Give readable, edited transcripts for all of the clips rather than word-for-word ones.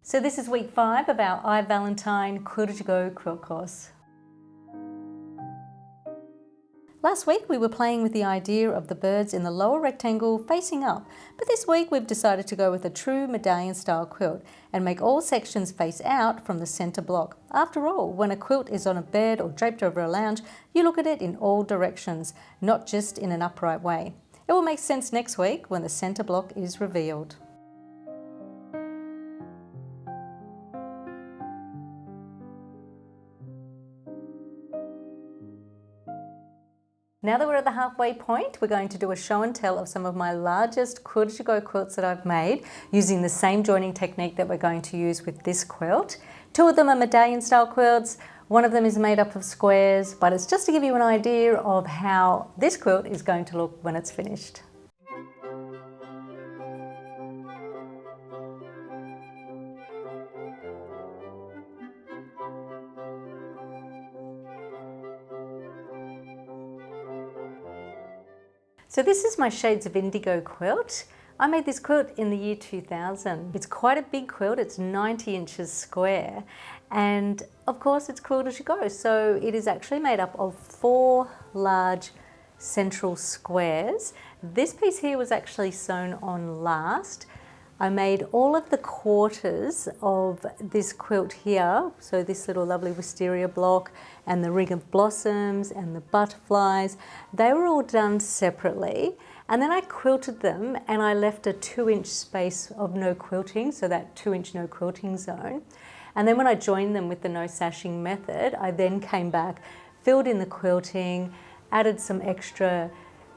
So this is week 5 of our Valentine Quilt-as-you-go quilt course. Last week we were playing with the idea of the birds in the lower rectangle facing up, but this week we've decided to go with a true medallion style quilt and make all sections face out from the centre block. After all, when a quilt is on a bed or draped over a lounge, you look at it in all directions, not just in an upright way. It will make sense next week when the centre block is revealed. Now that we're at the halfway point, we're going to do a show and tell of some of my largest Quilt-as-you-go quilts that I've made using the same joining technique that we're going to use with this quilt. 2 of them are medallion style quilts, 1 of them is made up of squares, but it's just to give you an idea of how this quilt is going to look when it's finished. So this is my Shades of Indigo quilt. I made this quilt in the year 2000. It's quite a big quilt, it's 90 inches square, and of course it's quilt as you go. So it is actually made up of 4 large central squares. This piece here was actually sewn on last. I made all of the quarters of this quilt here, so this little lovely wisteria block and the ring of blossoms and the butterflies, they were all done separately, and then I quilted them and I left a 2-inch space of no quilting, so that 2-inch no quilting zone. And then when I joined them with the no sashing method, I then came back, filled in the quilting, added some extra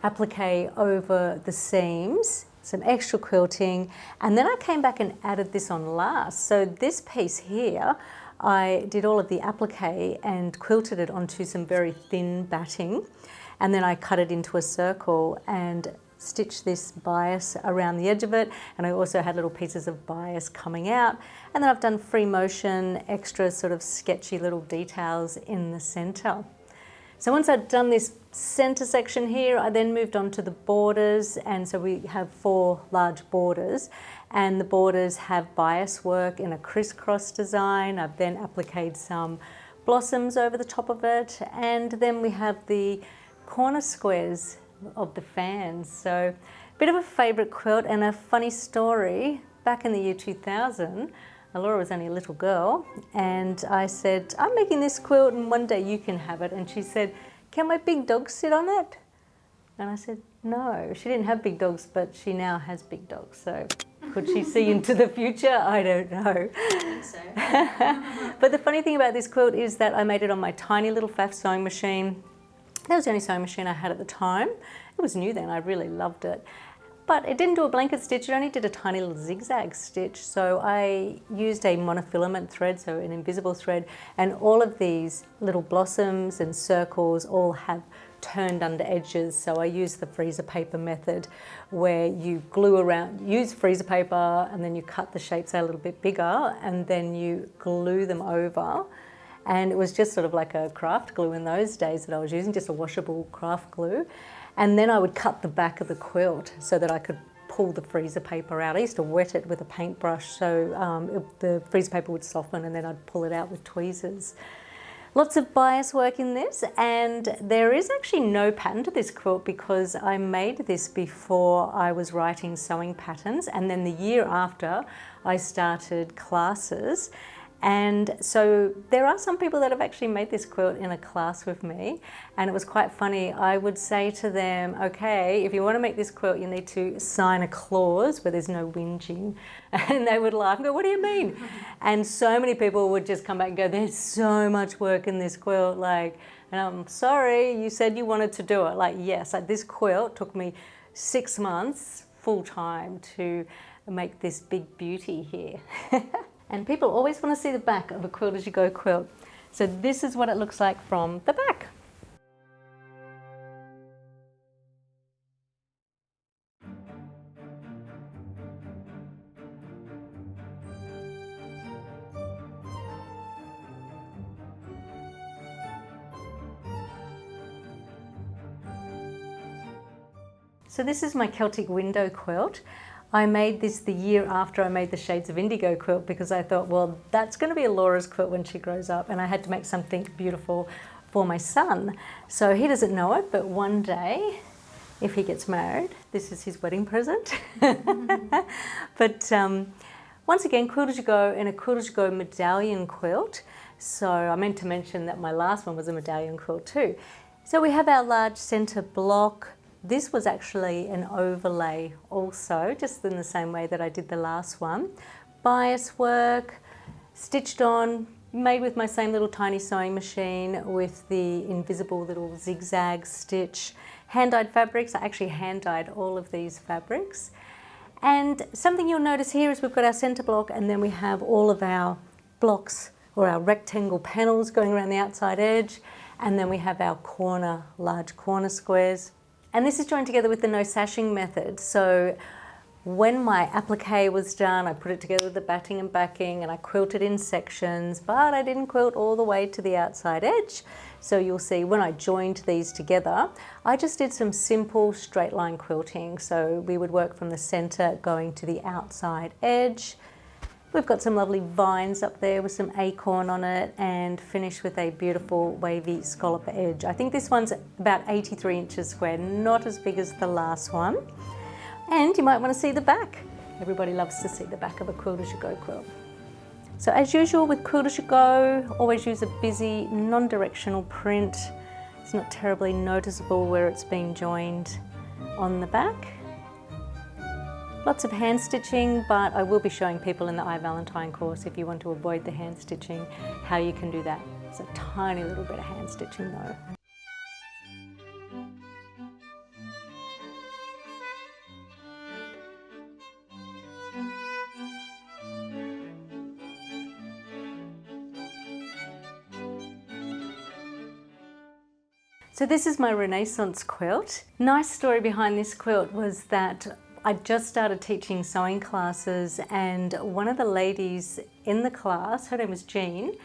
applique over the seams, some extra quilting, and then I came back and added this on last. So this piece here, I did all of the applique and quilted it onto some very thin batting, and then I cut it into a circle and stitched this bias around the edge of it, and I also had little pieces of bias coming out, and then I've done free motion, extra sort of sketchy little details in the centre. So once I'd done this centre section here, I then moved on to the borders, and so we have 4 large borders, and the borders have bias work in a crisscross design. I've then appliqued some blossoms over the top of it, and then we have the corner squares of the fans. So a bit of a favourite quilt, and a funny story. Back in the year 2000, Laura was only a little girl, and I said, I'm making this quilt and one day you can have it. And she said, can my big dog sit on it? And I said, no. She didn't have big dogs, but she now has big dogs. So could she see into the future? I don't know. I think so. But the funny thing about this quilt is that I made it on my tiny little Pfaff sewing machine. That was the only sewing machine I had at the time. It was new then, I really loved it. But it didn't do a blanket stitch, it only did a tiny little zigzag stitch. So I used a monofilament thread, so an invisible thread, and all of these little blossoms and circles all have turned under edges. So I used the freezer paper method, where you glue around, use freezer paper, and then you cut the shapes out a little bit bigger, and then you glue them over. And it was just sort of like a craft glue in those days that I was using, just a washable craft glue. And then I would cut the back of the quilt so that I could pull the freezer paper out. I used to wet it with a paintbrush so the freezer paper would soften, and then I'd pull it out with tweezers. Lots of bias work in this, and there is actually no pattern to this quilt because I made this before I was writing sewing patterns, and then the year after I started classes. And so there are some people that have actually made this quilt in a class with me, and it was quite funny. I would say to them, okay, if you want to make this quilt, you need to sign a clause where there's no whinging. And they would laugh and go, what do you mean? And so many people would just come back and go, there's so much work in this quilt. Like, and I'm sorry, you said you wanted to do it. Like, yes, like this quilt took me 6 months full time to make this big beauty here. And people always want to see the back of a Quilt-as-you-go quilt. So this is what it looks like from the back. So this is my Celtic window quilt. I made this the year after I made the Shades of Indigo quilt because I thought, well, that's going to be Laura's quilt when she grows up, and I had to make something beautiful for my son. So he doesn't know it, but one day, if he gets married, this is his wedding present. But once again, Quilt-as-you-go in a Quilt-as-you-go medallion quilt. So I meant to mention that my last one was a medallion quilt too. So we have our large centre block. This was actually an overlay also, just in the same way that I did the last one. Bias work, stitched on, made with my same little tiny sewing machine with the invisible little zigzag stitch. Hand-dyed fabrics, I actually hand-dyed all of these fabrics. And something you'll notice here is we've got our centre block, and then we have all of our blocks or our rectangle panels going around the outside edge, and then we have our large corner squares. And this is joined together with the no sashing method. So when my applique was done, I put it together with the batting and backing, and I quilted in sections, but I didn't quilt all the way to the outside edge. So you'll see when I joined these together, I just did some simple straight line quilting. So we would work from the center going to the outside edge. We've got some lovely vines up there with some acorn on it, and finish with a beautiful wavy scallop edge. I think this one's about 83 inches square, not as big as the last one. And you might want to see the back. Everybody loves to see the back of a Quilt-as-you-go quilt. So as usual with Quilt-as-you-go, always use a busy, non-directional print. It's not terribly noticeable where it's been joined on the back. Lots of hand stitching, but I will be showing people in the Valentine course, if you want to avoid the hand stitching, how you can do that. It's a tiny little bit of hand stitching though. So this is my Renaissance quilt. Nice story behind this quilt was that I just started teaching sewing classes, and one of the ladies in the class, her name was Jean,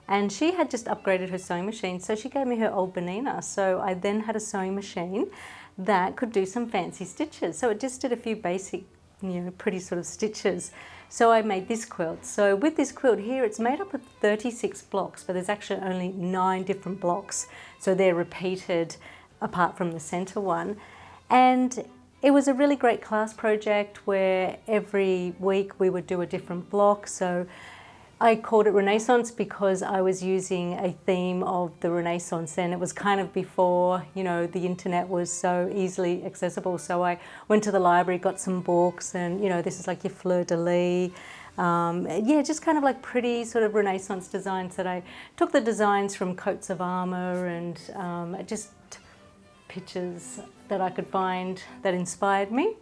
and she had just upgraded her sewing machine, so she gave me her old Bernina. So I then had a sewing machine that could do some fancy stitches. So it just did a few basic, pretty sort of stitches. So I made this quilt. So with this quilt here, it's made up of 36 blocks, but there's actually only 9 different blocks. So they're repeated apart from the center one. And it was a really great class project where every week we would do a different block. So I called it Renaissance because I was using a theme of the Renaissance, and it was kind of before, the internet was so easily accessible. So I went to the library, got some books, and this is like your fleur-de-lis. Just kind of like pretty sort of Renaissance designs that I took the designs from coats of armor and just pictures that I could find that inspired me.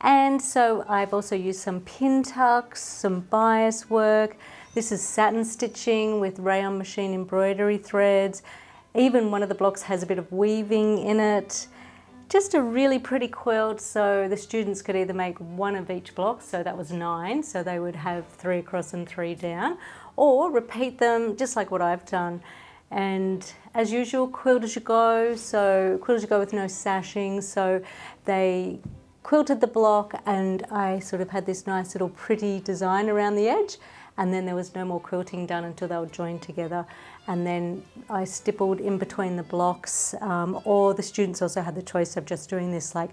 And so I've also used some pin tucks, some bias work. This is satin stitching with rayon machine embroidery threads. Even one of the blocks has a bit of weaving in it. Just a really pretty quilt, so the students could either make one of each block, so that was 9, so they would have 3 across and 3 down, or repeat them just like what I've done. And as usual, Quilt-as-you-go, so Quilt-as-you-go with no sashing, so they quilted the block and I sort of had this nice little pretty design around the edge, and then there was no more quilting done until they were joined together. And then I stippled in between the blocks, or the students also had the choice of just doing this like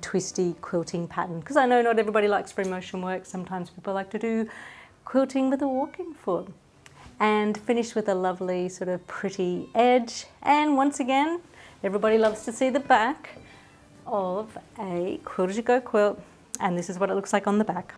twisty quilting pattern, because I know not everybody likes free motion work. Sometimes people like to do quilting with a walking foot. And finish with a lovely sort of pretty edge. And once again, everybody loves to see the back of a Quilt-as-you-go quilt, and this is what it looks like on the back.